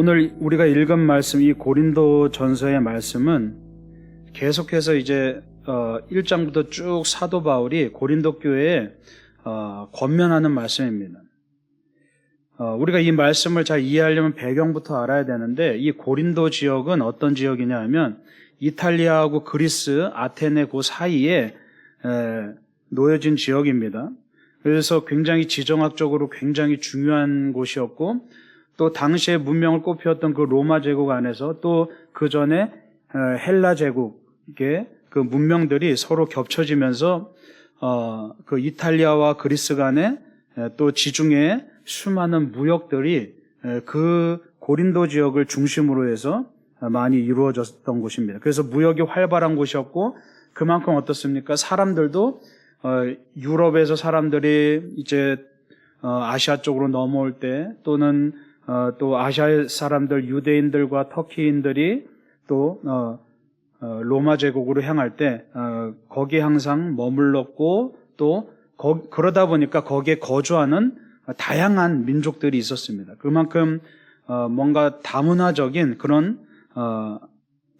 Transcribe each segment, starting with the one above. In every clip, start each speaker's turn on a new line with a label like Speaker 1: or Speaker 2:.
Speaker 1: 오늘 우리가 읽은 말씀, 이 고린도 전서의 말씀은 계속해서 이제 1장부터 쭉 사도 바울이 고린도 교회에 권면하는 말씀입니다. 우리가 이 말씀을 잘 이해하려면 배경부터 알아야 되는데, 이 고린도 지역은 어떤 지역이냐 하면 이탈리아하고 그리스, 아테네 그 사이에 놓여진 지역입니다. 그래서 굉장히 지정학적으로 굉장히 중요한 곳이었고, 또 당시의 문명을 꼽혔던 그 로마 제국 안에서 또 그 전에 헬라 제국의 그 문명들이 서로 겹쳐지면서 그 이탈리아와 그리스 간에 또 지중해 수많은 무역들이 그 고린도 지역을 중심으로 해서 많이 이루어졌던 곳입니다. 그래서 무역이 활발한 곳이었고, 그만큼 어떻습니까? 사람들도 유럽에서 사람들이 이제 아시아 쪽으로 넘어올 때, 또는 또 아시아 사람들, 유대인들과 터키인들이 또 로마 제국으로 향할 때 거기에 항상 머물렀고, 또 그러다 보니까 거기에 거주하는 다양한 민족들이 있었습니다. 그만큼 뭔가 다문화적인 그런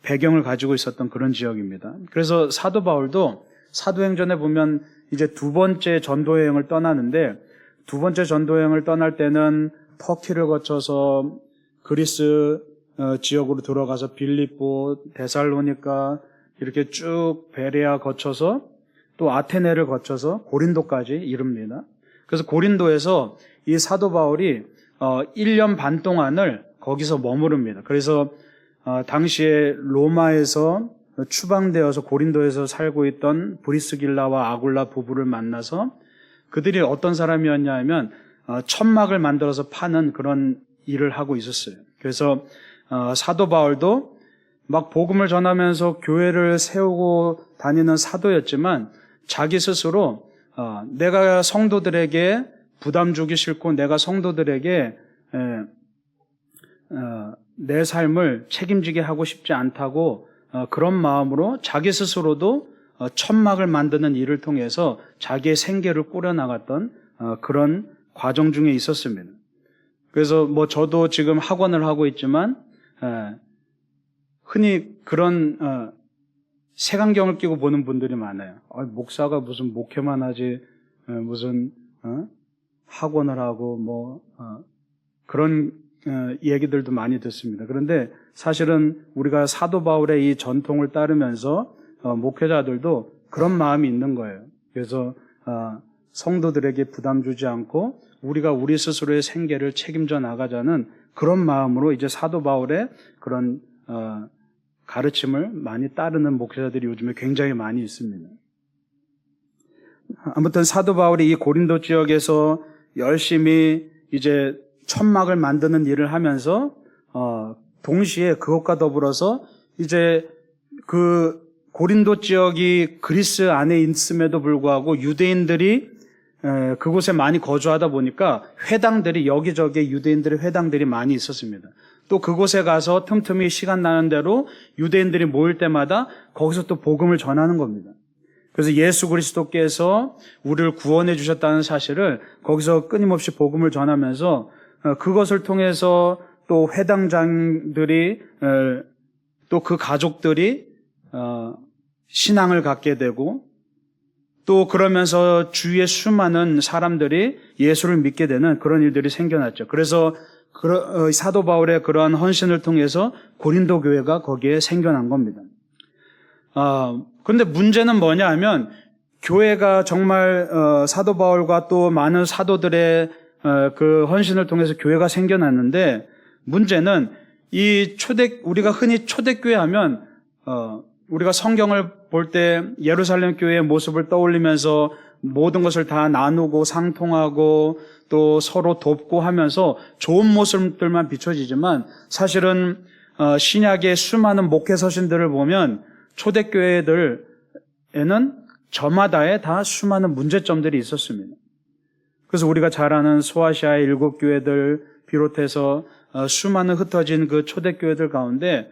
Speaker 1: 배경을 가지고 있었던 그런 지역입니다. 그래서 사도 바울도 사도행전에 보면 이제 두 번째 전도여행을 떠나는데, 두 번째 전도여행을 떠날 때는 터키를 거쳐서 그리스 지역으로 들어가서 빌립보, 데살로니가 이렇게 쭉 베레아 거쳐서 또 아테네를 거쳐서 고린도까지 이릅니다. 그래서 고린도에서 이 사도 바울이 1년 반 동안을 거기서 머무릅니다. 그래서 당시에 로마에서 추방되어서 고린도에서 살고 있던 브리스길라와 아굴라 부부를 만나서, 그들이 어떤 사람이었냐 하면 천막을 만들어서 파는 그런 일을 하고 있었어요. 그래서 사도 바울도 막 복음을 전하면서 교회를 세우고 다니는 사도였지만, 자기 스스로 내가 성도들에게 부담 주기 싫고 내가 성도들에게 내 삶을 책임지게 하고 싶지 않다고 그런 마음으로 자기 스스로도 천막을 만드는 일을 통해서 자기의 생계를 꾸려나갔던 그런 과정 중에 있었습니다. 그래서 뭐 저도 지금 학원을 하고 있지만 흔히 그런 색안경을 끼고 보는 분들이 많아요. 목사가 무슨 목회만 하지 무슨 학원을 하고 뭐 그런 얘기들도 많이 듣습니다. 그런데 사실은 우리가 사도 바울의 이 전통을 따르면서 목회자들도 그런 마음이 있는 거예요. 그래서 성도들에게 부담 주지 않고 우리가 우리 스스로의 생계를 책임져 나가자는 그런 마음으로 이제 사도 바울의 그런 가르침을 많이 따르는 목회자들이 요즘에 굉장히 많이 있습니다. 아무튼 사도 바울이 이 고린도 지역에서 열심히 이제 천막을 만드는 일을 하면서 동시에 그것과 더불어서 이제 그 고린도 지역이 그리스 안에 있음에도 불구하고 유대인들이 그곳에 많이 거주하다 보니까 회당들이 여기저기 유대인들의 회당들이 많이 있었습니다. 또 그곳에 가서 틈틈이 시간 나는 대로 유대인들이 모일 때마다 거기서 또 복음을 전하는 겁니다. 그래서 예수 그리스도께서 우리를 구원해 주셨다는 사실을 거기서 끊임없이 복음을 전하면서 그것을 통해서 또 회당장들이 또 그 가족들이 신앙을 갖게 되고, 또 그러면서 주위의 수많은 사람들이 예수를 믿게 되는 그런 일들이 생겨났죠. 그래서 사도 바울의 그러한 헌신을 통해서 고린도 교회가 거기에 생겨난 겁니다. 그런데 문제는 뭐냐 하면, 교회가 정말 사도 바울과 또 많은 사도들의 그 헌신을 통해서 교회가 생겨났는데, 문제는 우리가 흔히 초대교회 하면 우리가 성경을 볼 때 예루살렘 교회의 모습을 떠올리면서 모든 것을 다 나누고 상통하고 또 서로 돕고 하면서 좋은 모습들만 비춰지지만, 사실은 신약의 수많은 목회 서신들을 보면 초대교회들에는 저마다에 다 수많은 문제점들이 있었습니다. 그래서 우리가 잘 아는 소아시아의 7교회들 비롯해서 수많은 흩어진 그 초대교회들 가운데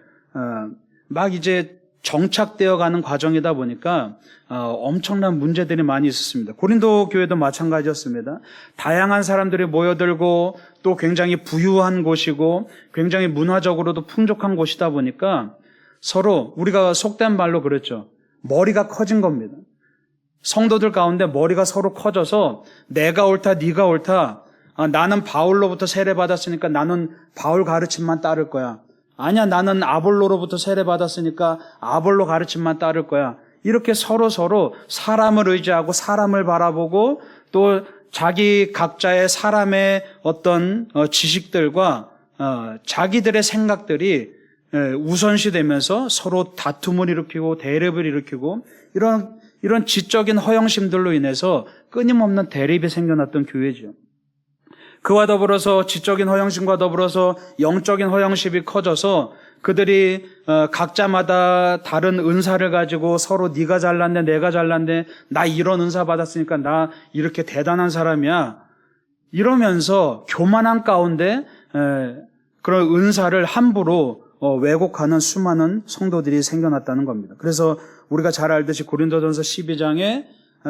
Speaker 1: 막 이제 정착되어 가는 과정이다 보니까 엄청난 문제들이 많이 있었습니다. 고린도 교회도 마찬가지였습니다. 다양한 사람들이 모여들고 또 굉장히 부유한 곳이고 굉장히 문화적으로도 풍족한 곳이다 보니까 서로 우리가 속된 말로 그랬죠. 머리가 커진 겁니다. 성도들 가운데 머리가 서로 커져서 내가 옳다, 네가 옳다. 나는 바울로부터 세례받았으니까 나는 바울 가르침만 따를 거야. 아니야, 나는 아볼로로부터 세례받았으니까 아볼로 가르침만 따를 거야. 이렇게 서로 사람을 의지하고 사람을 바라보고 또 자기 각자의 사람의 어떤 지식들과 자기들의 생각들이 우선시되면서 서로 다툼을 일으키고 대립을 일으키고 이런 지적인 허영심들로 인해서 끊임없는 대립이 생겨났던 교회죠. 그와 더불어서 지적인 허영심과 더불어서 영적인 허영심이 커져서 그들이 각자마다 다른 은사를 가지고 서로 네가 잘났네, 내가 잘났네, 나 이런 은사 받았으니까 나 이렇게 대단한 사람이야. 이러면서 교만한 가운데 그런 은사를 함부로 왜곡하는 수많은 성도들이 생겨났다는 겁니다. 그래서 우리가 잘 알듯이 고린도전서 12장에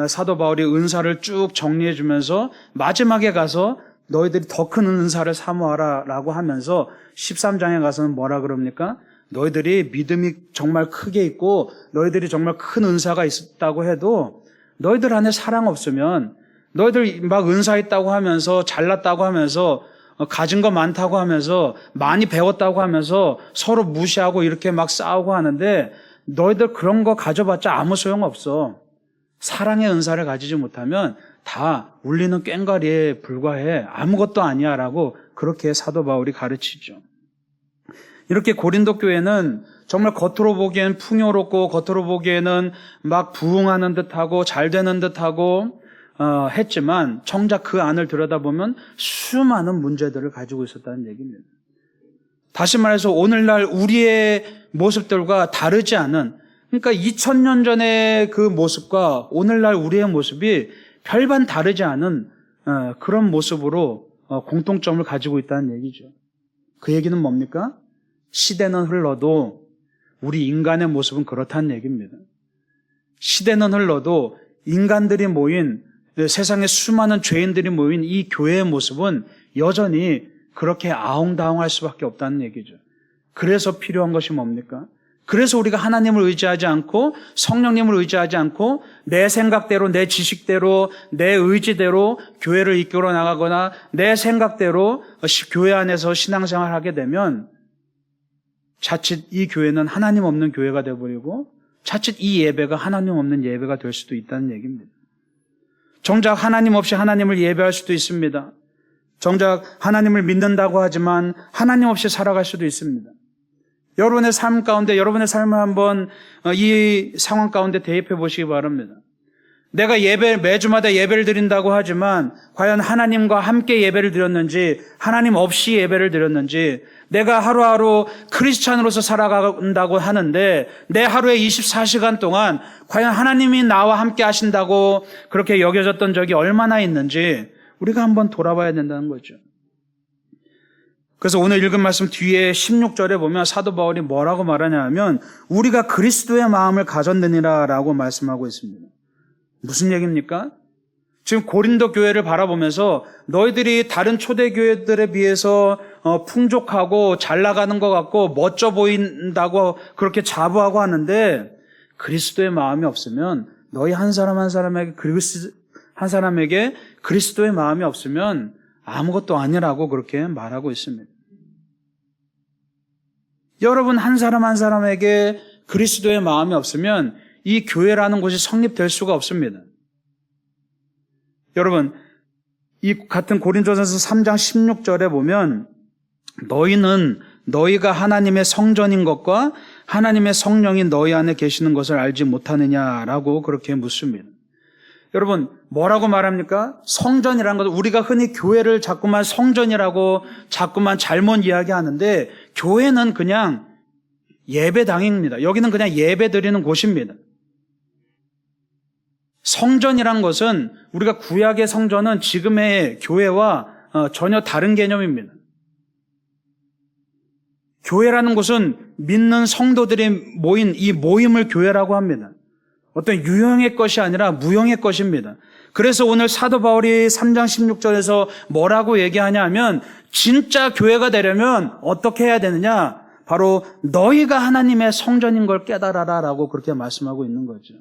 Speaker 1: 사도 바울이 은사를 쭉 정리해 주면서 마지막에 가서 너희들이 더 큰 은사를 사모하라 라고 하면서 13장에 가서는 뭐라 그럽니까? 너희들이 믿음이 정말 크게 있고 너희들이 정말 큰 은사가 있다고 해도 너희들 안에 사랑 없으면 너희들 막 은사 있다고 하면서 잘났다고 하면서 가진 거 많다고 하면서 많이 배웠다고 하면서 서로 무시하고 이렇게 막 싸우고 하는데 너희들 그런 거 가져봤자 아무 소용없어. 사랑의 은사를 가지지 못하면 다 울리는 꽹과리에 불과해. 아무것도 아니야 라고 그렇게 사도 바울이 가르치죠. 이렇게 고린도 교회는 정말 겉으로 보기엔 풍요롭고 겉으로 보기에는 막 부흥하는 듯하고 잘 되는 듯하고 했지만 정작 그 안을 들여다보면 수많은 문제들을 가지고 있었다는 얘기입니다. 다시 말해서 오늘날 우리의 모습들과 다르지 않은, 그러니까 2000년 전의 그 모습과 오늘날 우리의 모습이 별반 다르지 않은 그런 모습으로 공통점을 가지고 있다는 얘기죠. 그 얘기는 뭡니까? 시대는 흘러도 우리 인간의 모습은 그렇다는 얘기입니다. 시대는 흘러도 인간들이 모인, 세상에 수많은 죄인들이 모인 이 교회의 모습은 여전히 그렇게 아웅다웅할 수밖에 없다는 얘기죠. 그래서 필요한 것이 뭡니까? 그래서 우리가 하나님을 의지하지 않고 성령님을 의지하지 않고 내 생각대로, 내 지식대로, 내 의지대로 교회를 이끌어 나가거나 내 생각대로 교회 안에서 신앙생활을 하게 되면 자칫 이 교회는 하나님 없는 교회가 되어버리고 자칫 이 예배가 하나님 없는 예배가 될 수도 있다는 얘기입니다. 정작 하나님 없이 하나님을 예배할 수도 있습니다. 정작 하나님을 믿는다고 하지만 하나님 없이 살아갈 수도 있습니다. 여러분의 삶 가운데 여러분의 삶을 한번 이 상황 가운데 대입해 보시기 바랍니다. 내가 매주마다 예배를 드린다고 하지만 과연 하나님과 함께 예배를 드렸는지 하나님 없이 예배를 드렸는지, 내가 하루하루 크리스찬으로서 살아간다고 하는데 내 하루에 24시간 동안 과연 하나님이 나와 함께 하신다고 그렇게 여겨졌던 적이 얼마나 있는지 우리가 한번 돌아봐야 된다는 거죠. 그래서 오늘 읽은 말씀 뒤에 16절에 보면 사도 바울이 뭐라고 말하냐 하면 우리가 그리스도의 마음을 가졌느니라 라고 말씀하고 있습니다. 무슨 얘기입니까? 지금 고린도 교회를 바라보면서 너희들이 다른 초대교회들에 비해서 풍족하고 잘 나가는 것 같고 멋져 보인다고 그렇게 자부하고 하는데 그리스도의 마음이 없으면 너희 한 사람 한 사람에게 그리스도의 마음이 없으면 아무것도 아니라고 그렇게 말하고 있습니다. 여러분 한 사람 한 사람에게 그리스도의 마음이 없으면 이 교회라는 곳이 성립될 수가 없습니다. 여러분 이 같은 고린도전서 3장 16절에 보면 너희는 너희가 하나님의 성전인 것과 하나님의 성령이 너희 안에 계시는 것을 알지 못하느냐라고 그렇게 묻습니다. 여러분 뭐라고 말합니까? 성전이라는 것은 우리가 흔히 교회를 자꾸만 성전이라고 자꾸만 잘못 이야기하는데 교회는 그냥 예배당입니다. 여기는 그냥 예배 드리는 곳입니다. 성전이란 것은 우리가 구약의 성전은 지금의 교회와 전혀 다른 개념입니다. 교회라는 곳은 믿는 성도들이 모인 이 모임을 교회라고 합니다. 어떤 유형의 것이 아니라 무형의 것입니다. 그래서 오늘 사도 바울이 3장 16절에서 뭐라고 얘기하냐 하면 진짜 교회가 되려면 어떻게 해야 되느냐? 바로 너희가 하나님의 성전인 걸 깨달아라 라고 그렇게 말씀하고 있는 거죠.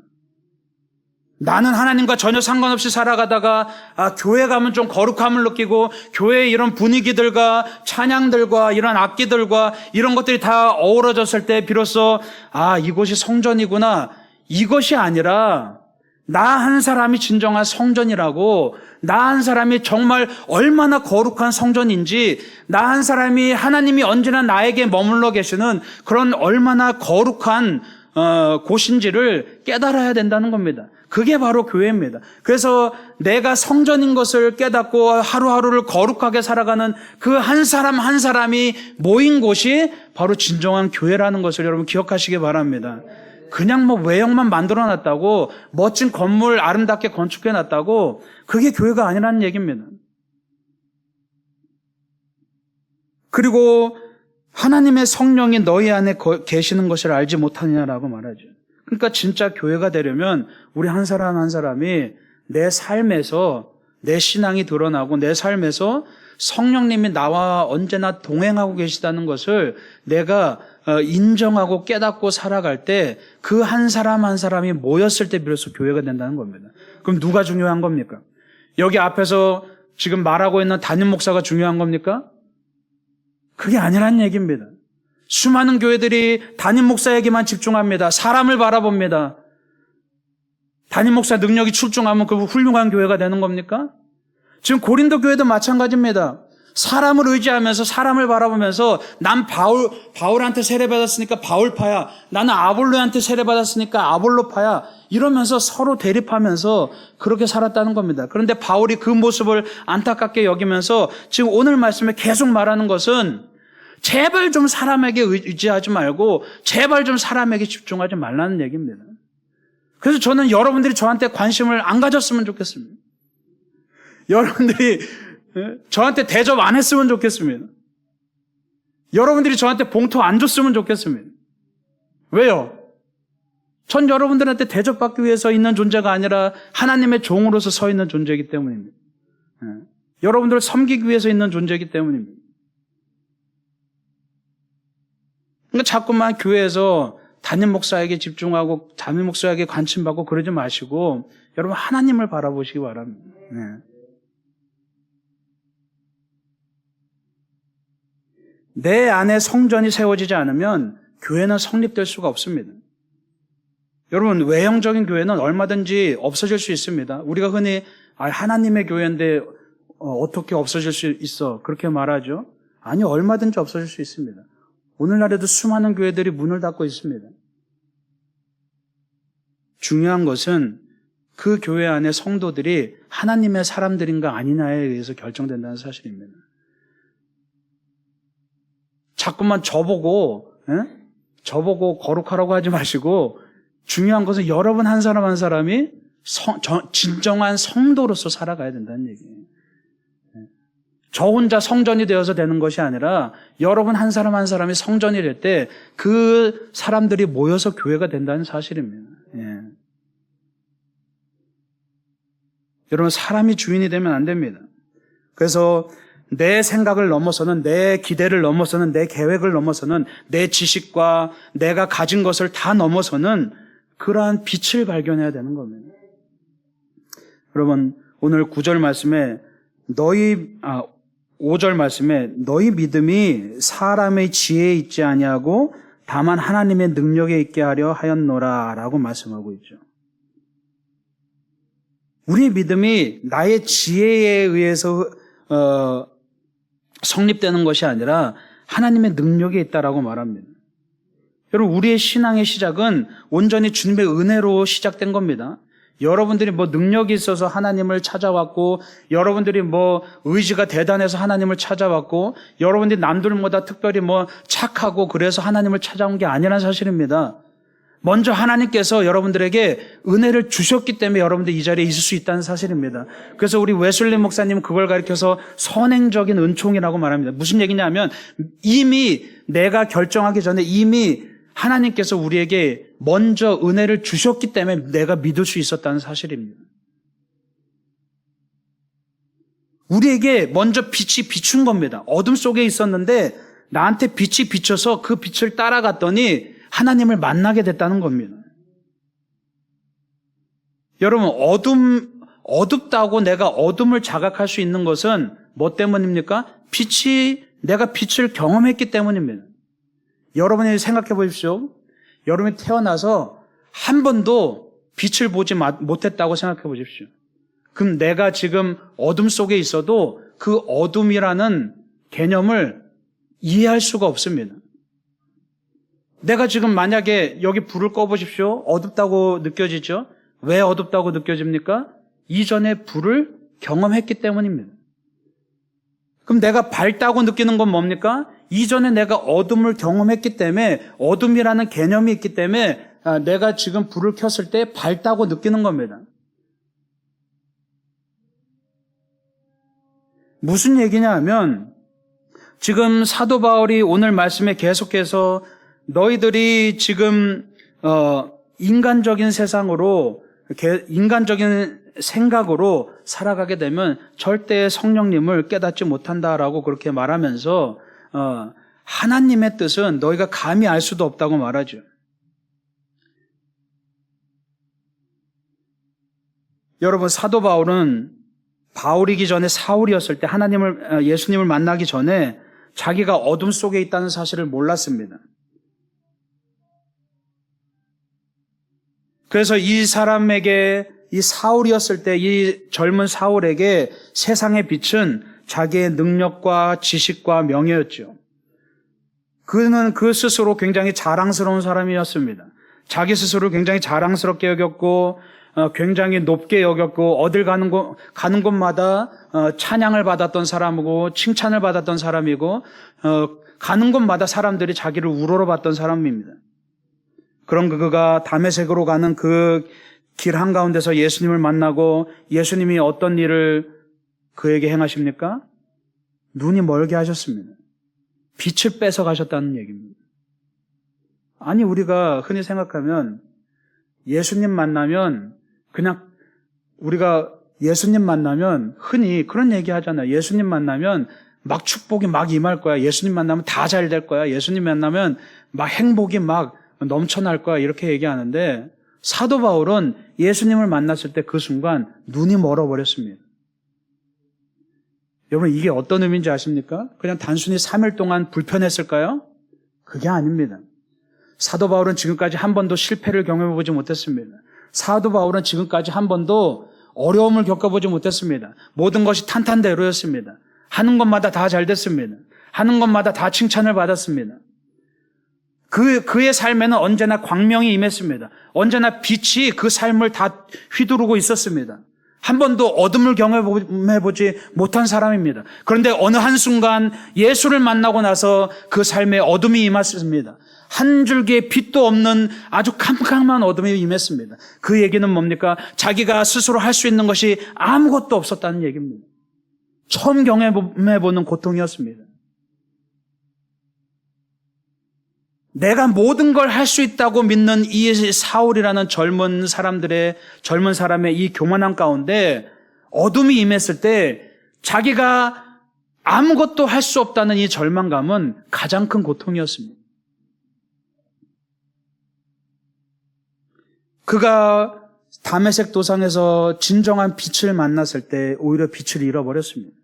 Speaker 1: 나는 하나님과 전혀 상관없이 살아가다가 교회 가면 좀 거룩함을 느끼고 교회의 이런 분위기들과 찬양들과 이런 악기들과 이런 것들이 다 어우러졌을 때 비로소 이곳이 성전이구나. 이것이 아니라 나 한 사람이 진정한 성전이라고, 나 한 사람이 정말 얼마나 거룩한 성전인지, 나 한 사람이 하나님이 언제나 나에게 머물러 계시는 그런 얼마나 거룩한 곳인지를 깨달아야 된다는 겁니다. 그게 바로 교회입니다. 그래서 내가 성전인 것을 깨닫고 하루하루를 거룩하게 살아가는 그 한 사람 한 사람이 모인 곳이 바로 진정한 교회라는 것을 여러분 기억하시기 바랍니다. 그냥 뭐 외형만 만들어놨다고, 멋진 건물 아름답게 건축해놨다고, 그게 교회가 아니라는 얘기입니다. 그리고 하나님의 성령이 너희 안에 계시는 것을 알지 못하느냐라고 말하죠. 그러니까 진짜 교회가 되려면 우리 한 사람 한 사람이 내 삶에서 내 신앙이 드러나고 내 삶에서 성령님이 나와 언제나 동행하고 계시다는 것을 내가 인정하고 깨닫고 살아갈 때 그 한 사람 한 사람이 모였을 때 비로소 교회가 된다는 겁니다. 그럼 누가 중요한 겁니까? 여기 앞에서 지금 말하고 있는 담임 목사가 중요한 겁니까? 그게 아니란 얘기입니다. 수많은 교회들이 담임 목사에게만 집중합니다. 사람을 바라봅니다. 담임 목사 능력이 출중하면 그 훌륭한 교회가 되는 겁니까? 지금 고린도 교회도 마찬가지입니다. 사람을 의지하면서 사람을 바라보면서 난 바울한테 세례받았으니까 바울파야, 나는 아볼로한테 세례받았으니까 아볼로파야, 이러면서 서로 대립하면서 그렇게 살았다는 겁니다. 그런데 바울이 그 모습을 안타깝게 여기면서 지금 오늘 말씀에 계속 말하는 것은 제발 좀 사람에게 의지하지 말고 제발 좀 사람에게 집중하지 말라는 얘기입니다. 그래서 저는 여러분들이 저한테 관심을 안 가졌으면 좋겠습니다. 여러분들이 저한테 대접 안 했으면 좋겠습니다. 여러분들이 저한테 봉투 안 줬으면 좋겠습니다. 왜요? 전 여러분들한테 대접받기 위해서 있는 존재가 아니라 하나님의 종으로서 서 있는 존재이기 때문입니다. 여러분들을 섬기기 위해서 있는 존재이기 때문입니다. 그러니까 자꾸만 교회에서 담임 목사에게 집중하고 담임 목사에게 관심받고 그러지 마시고 여러분 하나님을 바라보시기 바랍니다. 내 안에 성전이 세워지지 않으면 교회는 성립될 수가 없습니다. 여러분 외형적인 교회는 얼마든지 없어질 수 있습니다. 우리가 흔히 하나님의 교회인데 어떻게 없어질 수 있어 그렇게 말하죠. 아니 얼마든지 없어질 수 있습니다. 오늘날에도 수많은 교회들이 문을 닫고 있습니다. 중요한 것은 그 교회 안에 성도들이 하나님의 사람들인가 아니냐에 의해서 결정된다는 사실입니다. 자꾸만 저보고 거룩하라고 하지 마시고 중요한 것은 여러분 한 사람 한 사람이 진정한 성도로서 살아가야 된다는 얘기예요. 저 혼자 성전이 되어서 되는 것이 아니라 여러분 한 사람 한 사람이 성전이 될 때 그 사람들이 모여서 교회가 된다는 사실입니다. 여러분 사람이 주인이 되면 안 됩니다. 그래서 내 생각을 넘어서는 내 기대를 넘어서는 내 계획을 넘어서는 내 지식과 내가 가진 것을 다 넘어서는 그러한 빛을 발견해야 되는 겁니다. 여러분 오늘 9절 말씀에 5절 말씀에 너희 믿음이 사람의 지혜에 있지 아니하고 다만 하나님의 능력에 있게 하려 하였노라 라고 말씀하고 있죠. 우리 믿음이 나의 지혜에 의해서 성립되는 것이 아니라 하나님의 능력에 있다라고 말합니다. 여러분 우리의 신앙의 시작은 온전히 주님의 은혜로 시작된 겁니다. 여러분들이 뭐 능력이 있어서 하나님을 찾아왔고 여러분들이 뭐 의지가 대단해서 하나님을 찾아왔고 여러분들이 남들보다 특별히 뭐 착하고 그래서 하나님을 찾아온 게 아니라는 사실입니다. 먼저 하나님께서 여러분들에게 은혜를 주셨기 때문에 여러분들 이 자리에 있을 수 있다는 사실입니다. 그래서 우리 웨슬리 목사님은 그걸 가리켜서 선행적인 은총이라고 말합니다. 무슨 얘기냐면 이미 내가 결정하기 전에 이미 하나님께서 우리에게 먼저 은혜를 주셨기 때문에 내가 믿을 수 있었다는 사실입니다. 우리에게 먼저 빛이 비춘 겁니다. 어둠 속에 있었는데 나한테 빛이 비쳐서 그 빛을 따라갔더니 하나님을 만나게 됐다는 겁니다. 여러분, 어둡다고 내가 어둠을 자각할 수 있는 것은 뭐 때문입니까? 내가 빛을 경험했기 때문입니다. 여러분이 생각해 보십시오. 여러분이 태어나서 한 번도 빛을 보지 못했다고 생각해 보십시오. 그럼 내가 지금 어둠 속에 있어도 그 어둠이라는 개념을 이해할 수가 없습니다. 내가 지금 만약에 여기 불을 꺼보십시오. 어둡다고 느껴지죠? 왜 어둡다고 느껴집니까? 이전에 불을 경험했기 때문입니다. 그럼 내가 밝다고 느끼는 건 뭡니까? 이전에 내가 어둠을 경험했기 때문에 어둠이라는 개념이 있기 때문에 내가 지금 불을 켰을 때 밝다고 느끼는 겁니다. 무슨 얘기냐 하면 지금 사도 바울이 오늘 말씀에 계속해서 너희들이 지금 인간적인 세상으로 인간적인 생각으로 살아가게 되면 절대 성령님을 깨닫지 못한다라고 그렇게 말하면서 하나님의 뜻은 너희가 감히 알 수도 없다고 말하죠. 여러분, 사도 바울은 바울이기 전에 사울이었을 때 예수님을 만나기 전에 자기가 어둠 속에 있다는 사실을 몰랐습니다. 그래서 이 사울이었을 때 이 젊은 사울에게 세상의 빛은 자기의 능력과 지식과 명예였죠. 그는 그 스스로 굉장히 자랑스러운 사람이었습니다. 자기 스스로를 굉장히 자랑스럽게 여겼고 굉장히 높게 여겼고 어딜 가는 곳마다 찬양을 받았던 사람이고 칭찬을 받았던 사람이고 가는 곳마다 사람들이 자기를 우러러봤던 사람입니다. 그런 그가 다메섹으로 가는 그 길 한가운데서 예수님을 만나고 예수님이 어떤 일을 그에게 행하십니까? 눈이 멀게 하셨습니다. 빛을 뺏어 가셨다는 얘기입니다. 아니, 우리가 흔히 생각하면 예수님 만나면 흔히 그런 얘기 하잖아요. 예수님 만나면 막 축복이 막 임할 거야. 예수님 만나면 다 잘 될 거야. 예수님 만나면 막 행복이 막 넘쳐날 거야. 이렇게 얘기하는데 사도 바울은 예수님을 만났을 때 그 순간 눈이 멀어버렸습니다. 여러분, 이게 어떤 의미인지 아십니까? 그냥 단순히 3일 동안 불편했을까요? 그게 아닙니다. 사도 바울은 지금까지 한 번도 실패를 경험해보지 못했습니다. 사도 바울은 지금까지 한 번도 어려움을 겪어보지 못했습니다. 모든 것이 탄탄대로였습니다. 하는 것마다 다 잘 됐습니다. 하는 것마다 다 칭찬을 받았습니다. 그의 삶에는 언제나 광명이 임했습니다. 언제나 빛이 그 삶을 다 휘두르고 있었습니다. 한 번도 어둠을 경험해보지 못한 사람입니다. 그런데 어느 한순간 예수를 만나고 나서 그 삶에 어둠이 임했습니다. 한 줄기의 빛도 없는 아주 캄캄한 어둠이 임했습니다. 그 얘기는 뭡니까? 자기가 스스로 할 수 있는 것이 아무것도 없었다는 얘기입니다. 처음 경험해보는 고통이었습니다. 내가 모든 걸 할 수 있다고 믿는 이 사울이라는 젊은 사람의 이 교만함 가운데 어둠이 임했을 때 자기가 아무것도 할 수 없다는 이 절망감은 가장 큰 고통이었습니다. 그가 다메섹 도상에서 진정한 빛을 만났을 때 오히려 빛을 잃어버렸습니다.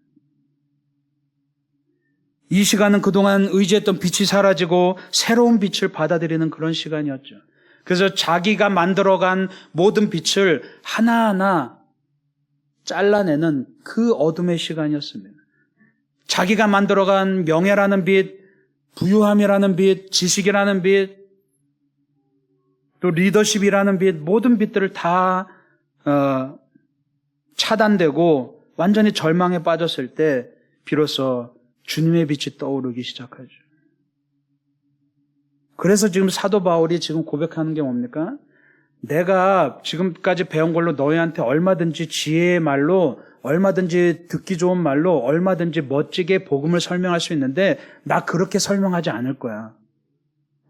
Speaker 1: 이 시간은 그동안 의지했던 빛이 사라지고 새로운 빛을 받아들이는 그런 시간이었죠. 그래서 자기가 만들어간 모든 빛을 하나하나 잘라내는 그 어둠의 시간이었습니다. 자기가 만들어간 명예라는 빛, 부유함이라는 빛, 지식이라는 빛, 또 리더십이라는 빛, 모든 빛들을 다 차단되고 완전히 절망에 빠졌을 때 비로소 주님의 빛이 떠오르기 시작하죠. 그래서 지금 사도 바울이 지금 고백하는 게 뭡니까? 내가 지금까지 배운 걸로 너희한테 얼마든지 지혜의 말로, 얼마든지 듣기 좋은 말로, 얼마든지 멋지게 복음을 설명할 수 있는데 나 그렇게 설명하지 않을 거야.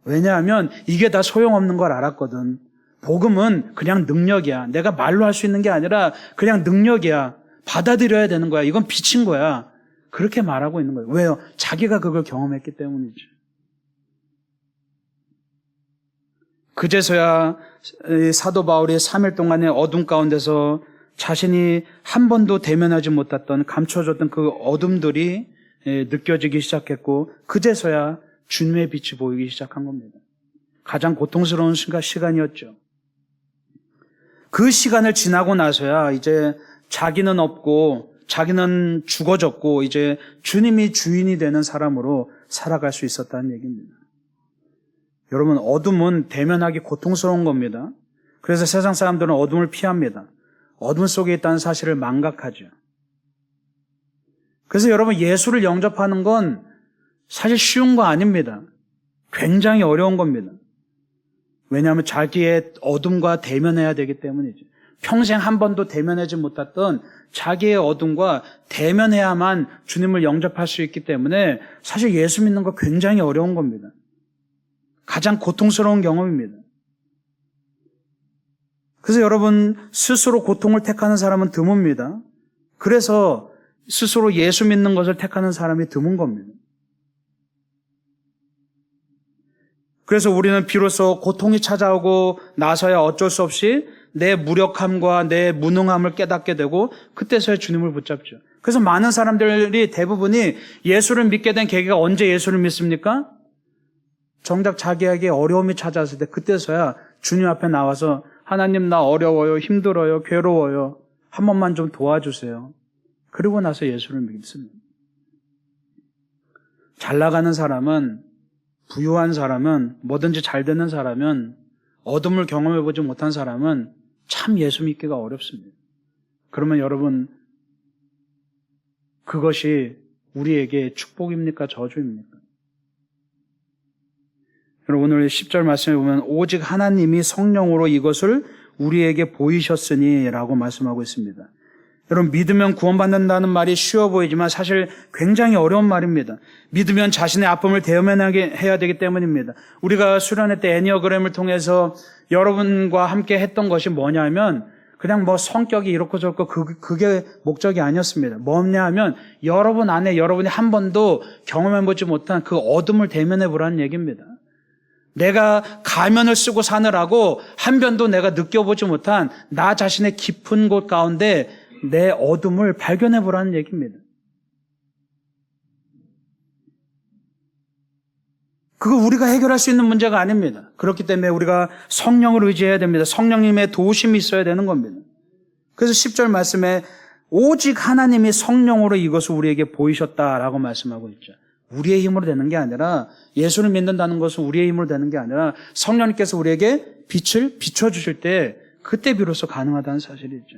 Speaker 1: 왜냐하면 이게 다 소용없는 걸 알았거든. 복음은 그냥 능력이야. 내가 말로 할 수 있는 게 아니라 그냥 능력이야. 받아들여야 되는 거야. 이건 빛인 거야. 그렇게 말하고 있는 거예요. 왜요? 자기가 그걸 경험했기 때문이죠. 그제서야 사도 바울이 3일 동안의 어둠 가운데서 자신이 한 번도 대면하지 못했던, 감춰졌던 그 어둠들이 느껴지기 시작했고, 그제서야 주님의 빛이 보이기 시작한 겁니다. 가장 고통스러운 시간이었죠. 그 시간을 지나고 나서야 이제 자기는 없고 자기는 죽어졌고 이제 주님이 주인이 되는 사람으로 살아갈 수 있었다는 얘기입니다. 여러분, 어둠은 대면하기 고통스러운 겁니다. 그래서 세상 사람들은 어둠을 피합니다. 어둠 속에 있다는 사실을 망각하죠. 그래서 여러분, 예수를 영접하는 건 사실 쉬운 거 아닙니다. 굉장히 어려운 겁니다. 왜냐하면 자기의 어둠과 대면해야 되기 때문이죠. 평생 한 번도 대면하지 못했던 자기의 어둠과 대면해야만 주님을 영접할 수 있기 때문에 사실 예수 믿는 거 굉장히 어려운 겁니다. 가장 고통스러운 경험입니다. 그래서 여러분, 스스로 고통을 택하는 사람은 드뭅니다. 그래서 스스로 예수 믿는 것을 택하는 사람이 드문 겁니다. 그래서 우리는 비로소 고통이 찾아오고 나서야 어쩔 수 없이 내 무력함과 내 무능함을 깨닫게 되고 그때서야 주님을 붙잡죠. 그래서 많은 사람들이 대부분이 예수를 믿게 된 계기가 언제 예수를 믿습니까? 정작 자기에게 어려움이 찾아왔을 때 그때서야 주님 앞에 나와서 하나님, 나 어려워요, 힘들어요, 괴로워요. 한 번만 좀 도와주세요. 그리고 나서 예수를 믿습니다. 잘 나가는 사람은, 부유한 사람은, 뭐든지 잘 되는 사람은, 어둠을 경험해보지 못한 사람은 참 예수 믿기가 어렵습니다. 그러면 여러분, 그것이 우리에게 축복입니까? 저주입니까? 여러분, 오늘 10절 말씀에 보면 오직 하나님이 성령으로 이것을 우리에게 보이셨으니 라고 말씀하고 있습니다. 여러분, 믿으면 구원받는다는 말이 쉬워 보이지만 사실 굉장히 어려운 말입니다. 믿으면 자신의 아픔을 대면하게 해야 되기 때문입니다. 우리가 수련회 때 애니어그램을 통해서 여러분과 함께 했던 것이 뭐냐면 그냥 뭐 성격이 이렇고 저렇고 그게 목적이 아니었습니다. 뭐냐 하면 여러분 안에 여러분이 한 번도 경험해보지 못한 그 어둠을 대면해 보라는 얘기입니다. 내가 가면을 쓰고 사느라고 한 번도 내가 느껴보지 못한 나 자신의 깊은 곳 가운데 내 어둠을 발견해 보라는 얘기입니다. 그거 우리가 해결할 수 있는 문제가 아닙니다. 그렇기 때문에 우리가 성령을 의지해야 됩니다. 성령님의 도우심이 있어야 되는 겁니다. 그래서 10절 말씀에 오직 하나님이 성령으로 이것을 우리에게 보이셨다라고 말씀하고 있죠. 우리의 힘으로 되는 게 아니라, 예수를 믿는다는 것은 우리의 힘으로 되는 게 아니라 성령님께서 우리에게 빛을 비춰주실 때 그때 비로소 가능하다는 사실이죠.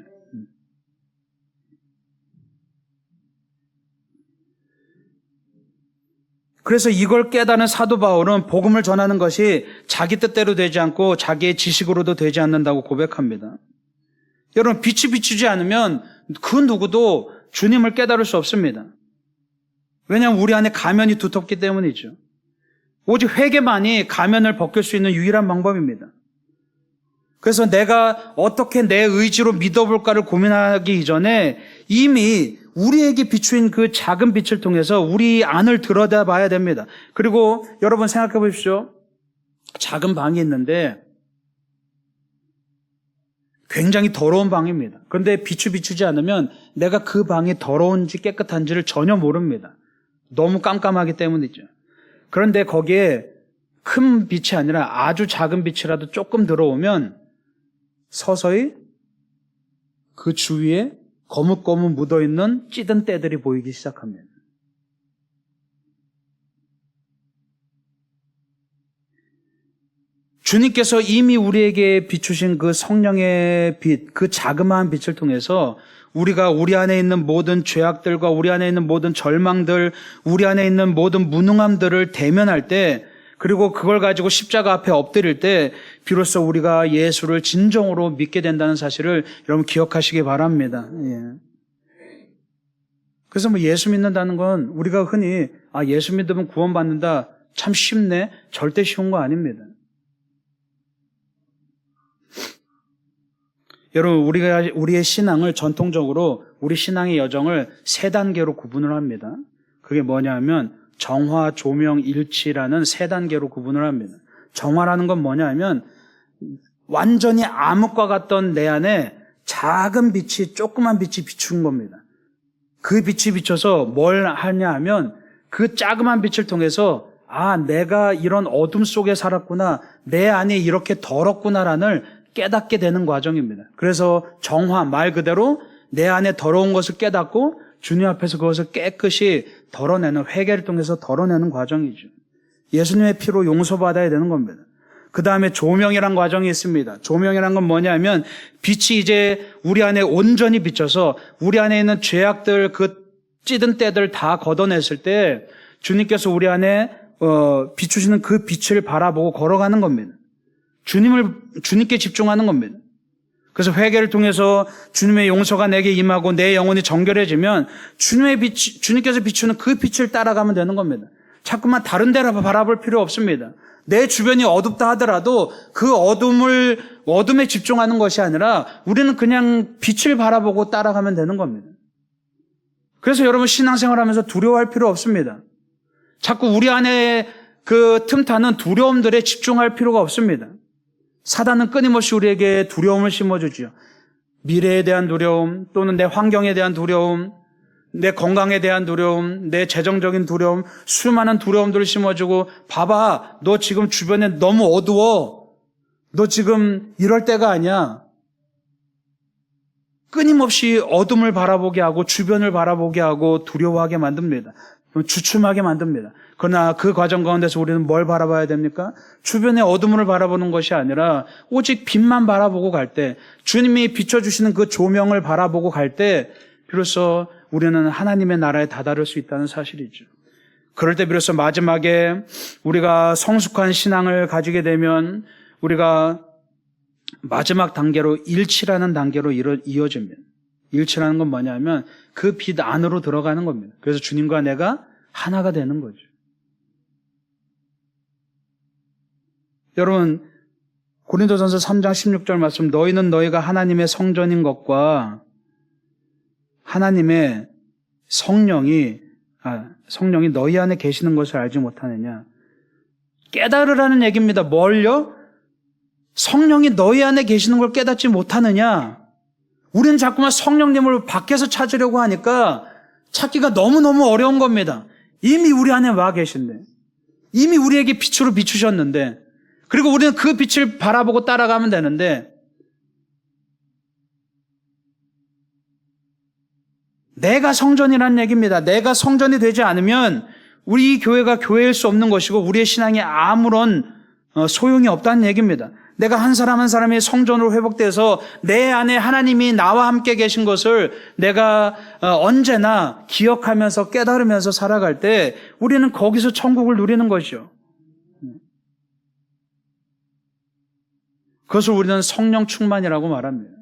Speaker 1: 그래서 이걸 깨닫는 사도 바울은 복음을 전하는 것이 자기 뜻대로 되지 않고 자기의 지식으로도 되지 않는다고 고백합니다. 여러분, 빛이 비추지 않으면 그 누구도 주님을 깨달을 수 없습니다. 왜냐하면 우리 안에 가면이 두텁기 때문이죠. 오직 회개만이 가면을 벗길 수 있는 유일한 방법입니다. 그래서 내가 어떻게 내 의지로 믿어볼까를 고민하기 이전에 이미 우리에게 비추인 그 작은 빛을 통해서 우리 안을 들여다봐야 됩니다. 그리고 여러분 생각해 보십시오. 작은 방이 있는데 굉장히 더러운 방입니다. 그런데 빛이 비추지 않으면 내가 그 방이 더러운지 깨끗한지를 전혀 모릅니다. 너무 깜깜하기 때문이죠. 그런데 거기에 큰 빛이 아니라 아주 작은 빛이라도 조금 들어오면 서서히 그 주위에 거뭇거뭇 묻어있는 찌든 때들이 보이기 시작합니다. 주님께서 이미 우리에게 비추신 그 성령의 빛, 그 자그마한 빛을 통해서 우리가 우리 안에 있는 모든 죄악들과 우리 안에 있는 모든 절망들, 우리 안에 있는 모든 무능함들을 대면할 때 그리고 그걸 가지고 십자가 앞에 엎드릴 때 비로소 우리가 예수를 진정으로 믿게 된다는 사실을 여러분 기억하시기 바랍니다. 예. 그래서 뭐 예수 믿는다는 건 우리가 흔히 예수 믿으면 구원받는다, 참 쉽네, 절대 쉬운 거 아닙니다. 여러분, 우리의 신앙을 전통적으로 우리 신앙의 여정을 세 단계로 구분을 합니다. 그게 뭐냐면 정화, 조명, 일치라는 세 단계로 구분을 합니다. 정화라는 건 뭐냐면 완전히 암흑과 같던 내 안에 작은 빛이, 조그만 빛이 비추는 겁니다. 그 빛이 비춰서 뭘 하냐 하면 그 자그만 빛을 통해서 내가 이런 어둠 속에 살았구나, 내 안에 이렇게 더럽구나라는 깨닫게 되는 과정입니다. 그래서 정화, 말 그대로 내 안에 더러운 것을 깨닫고 주님 앞에서 그것을 깨끗이 덜어내는, 회개를 통해서 덜어내는 과정이죠. 예수님의 피로 용서받아야 되는 겁니다. 그 다음에 조명이란 과정이 있습니다. 조명이란 건 뭐냐면 빛이 이제 우리 안에 온전히 비쳐서 우리 안에 있는 죄악들, 그 찌든 때들 다 걷어냈을 때 주님께서 우리 안에 비추시는 그 빛을 바라보고 걸어가는 겁니다. 주님께 집중하는 겁니다. 그래서 회개를 통해서 주님의 용서가 내게 임하고 내 영혼이 정결해지면 주님께서 비추는 그 빛을 따라가면 되는 겁니다. 자꾸만 다른 데로 바라볼 필요 없습니다. 내 주변이 어둡다 하더라도 그 어둠에 집중하는 것이 아니라 우리는 그냥 빛을 바라보고 따라가면 되는 겁니다. 그래서 여러분 신앙생활하면서 두려워할 필요 없습니다. 자꾸 우리 안에 그 틈타는 두려움들에 집중할 필요가 없습니다. 사단은 끊임없이 우리에게 두려움을 심어주죠. 미래에 대한 두려움, 또는 내 환경에 대한 두려움, 내 건강에 대한 두려움, 내 재정적인 두려움, 수많은 두려움들을 심어주고, 봐봐, 너 지금 주변에 너무 어두워. 너 지금 이럴 때가 아니야. 끊임없이 어둠을 바라보게 하고 주변을 바라보게 하고 두려워하게 만듭니다. 주춤하게 만듭니다. 그러나 그 과정 가운데서 우리는 뭘 바라봐야 됩니까? 주변의 어둠을 바라보는 것이 아니라 오직 빛만 바라보고 갈 때, 주님이 비춰주시는 그 조명을 바라보고 갈 때 비로소 우리는 하나님의 나라에 다다를 수 있다는 사실이죠. 그럴 때 비로소 마지막에 우리가 성숙한 신앙을 가지게 되면 우리가 마지막 단계로 일치라는 단계로 이어집니다. 일치라는 건 뭐냐면 그 빛 안으로 들어가는 겁니다. 그래서 주님과 내가 하나가 되는 거죠. 여러분, 고린도전서 3장 16절 말씀, 너희는 너희가 하나님의 성전인 것과 하나님의 성령이 너희 안에 계시는 것을 알지 못하느냐. 깨달으라는 얘기입니다. 뭘요? 성령이 너희 안에 계시는 걸 깨닫지 못하느냐. 우리는 자꾸만 성령님을 밖에서 찾으려고 하니까 찾기가 너무너무 어려운 겁니다. 이미 우리 안에 와 계신데, 이미 우리에게 빛으로 비추셨는데, 그리고 우리는 그 빛을 바라보고 따라가면 되는데, 내가 성전이라는 얘기입니다. 내가 성전이 되지 않으면 우리 교회가 교회일 수 없는 것이고 우리의 신앙에 아무런 소용이 없다는 얘기입니다. 내가 한 사람 한 사람이 성전으로 회복돼서 내 안에 하나님이 나와 함께 계신 것을 내가 언제나 기억하면서 깨달으면서 살아갈 때 우리는 거기서 천국을 누리는 것이죠. 그것을 우리는 성령 충만이라고 말합니다.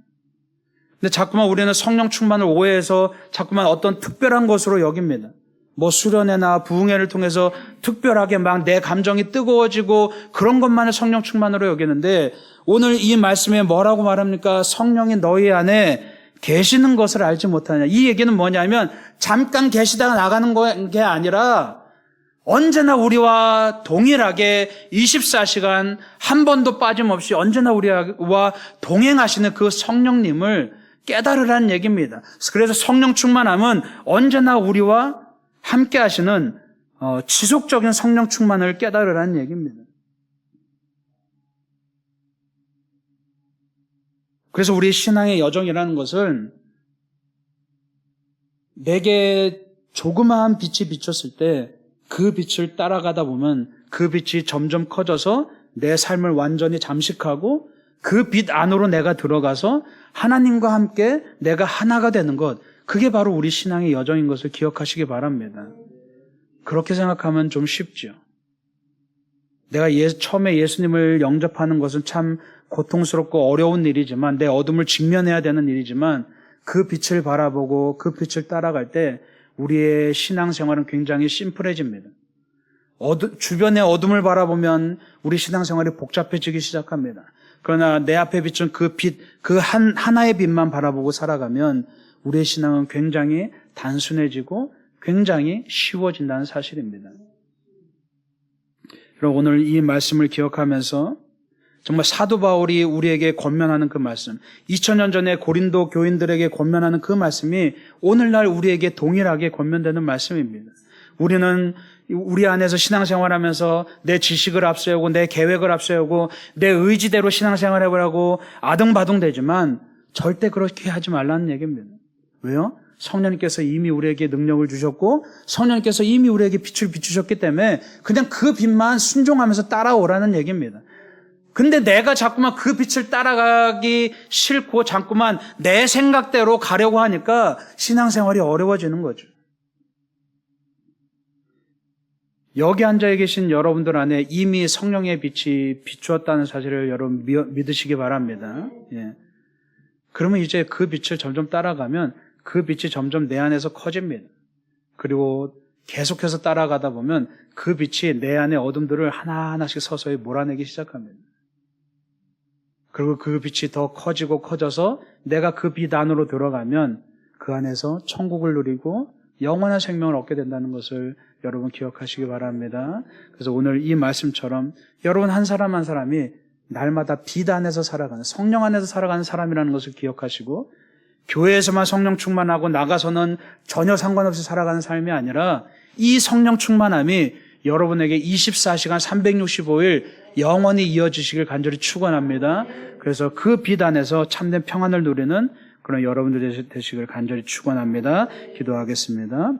Speaker 1: 근데 자꾸만 우리는 성령 충만을 오해해서 자꾸만 어떤 특별한 것으로 여깁니다. 뭐 수련회나 부흥회를 통해서 특별하게 막 내 감정이 뜨거워지고 그런 것만을 성령 충만으로 여기는데, 오늘 이 말씀에 뭐라고 말합니까? 성령이 너희 안에 계시는 것을 알지 못하냐. 이 얘기는 뭐냐면 잠깐 계시다가 나가는 게 아니라 언제나 우리와 동일하게 24시간 한 번도 빠짐없이 언제나 우리와 동행하시는 그 성령님을 깨달으라는 얘기입니다. 그래서 성령 충만함은 언제나 우리와 함께 하시는 지속적인 성령 충만을 깨달으라는 얘기입니다. 그래서 우리 신앙의 여정이라는 것은 내게 조그마한 빛이 비쳤을 때 그 빛을 따라가다 보면 그 빛이 점점 커져서 내 삶을 완전히 잠식하고 그 빛 안으로 내가 들어가서 하나님과 함께 내가 하나가 되는 것, 그게 바로 우리 신앙의 여정인 것을 기억하시기 바랍니다. 그렇게 생각하면 좀 쉽죠. 내가 처음에 예수님을 영접하는 것은 참 고통스럽고 어려운 일이지만, 내 어둠을 직면해야 되는 일이지만, 그 빛을 바라보고 그 빛을 따라갈 때 우리의 신앙생활은 굉장히 심플해집니다. 주변의 어둠을 바라보면 우리 신앙생활이 복잡해지기 시작합니다. 그러나 내 앞에 비춘 그 빛, 그 하나의 빛만 바라보고 살아가면 우리의 신앙은 굉장히 단순해지고 굉장히 쉬워진다는 사실입니다. 그럼 오늘 이 말씀을 기억하면서 정말 사도 바울이 우리에게 권면하는 그 말씀, 2000년 전에 고린도 교인들에게 권면하는 그 말씀이 오늘날 우리에게 동일하게 권면되는 말씀입니다. 우리는 우리 안에서 신앙생활하면서 내 지식을 앞세우고 내 계획을 앞세우고 내 의지대로 신앙생활을 하고 아등바등되지만 절대 그렇게 하지 말라는 얘기입니다. 왜요? 성령님께서 이미 우리에게 능력을 주셨고 성령님께서 이미 우리에게 빛을 비추셨기 때문에 그냥 그 빛만 순종하면서 따라오라는 얘기입니다. 근데 내가 자꾸만 그 빛을 따라가기 싫고 자꾸만 내 생각대로 가려고 하니까 신앙생활이 어려워지는 거죠. 여기 앉아 계신 여러분들 안에 이미 성령의 빛이 비추었다는 사실을 여러분 믿으시기 바랍니다. 예. 그러면 이제 그 빛을 점점 따라가면 그 빛이 점점 내 안에서 커집니다. 그리고 계속해서 따라가다 보면 그 빛이 내 안의 어둠들을 하나하나씩 서서히 몰아내기 시작합니다. 그리고 그 빛이 더 커지고 커져서 내가 그 빛 안으로 들어가면 그 안에서 천국을 누리고 영원한 생명을 얻게 된다는 것을 여러분 기억하시기 바랍니다. 그래서 오늘 이 말씀처럼 여러분 한 사람 한 사람이 날마다 빛 안에서 살아가는, 성령 안에서 살아가는 사람이라는 것을 기억하시고 교회에서만 성령 충만하고 나가서는 전혀 상관없이 살아가는 삶이 아니라 이 성령 충만함이 여러분에게 24시간 365일 영원히 이어지시길 간절히 축원합니다. 그래서 그 빛 안에서 참된 평안을 누리는 그런 여러분들 되시길 간절히 축원합니다. 기도하겠습니다.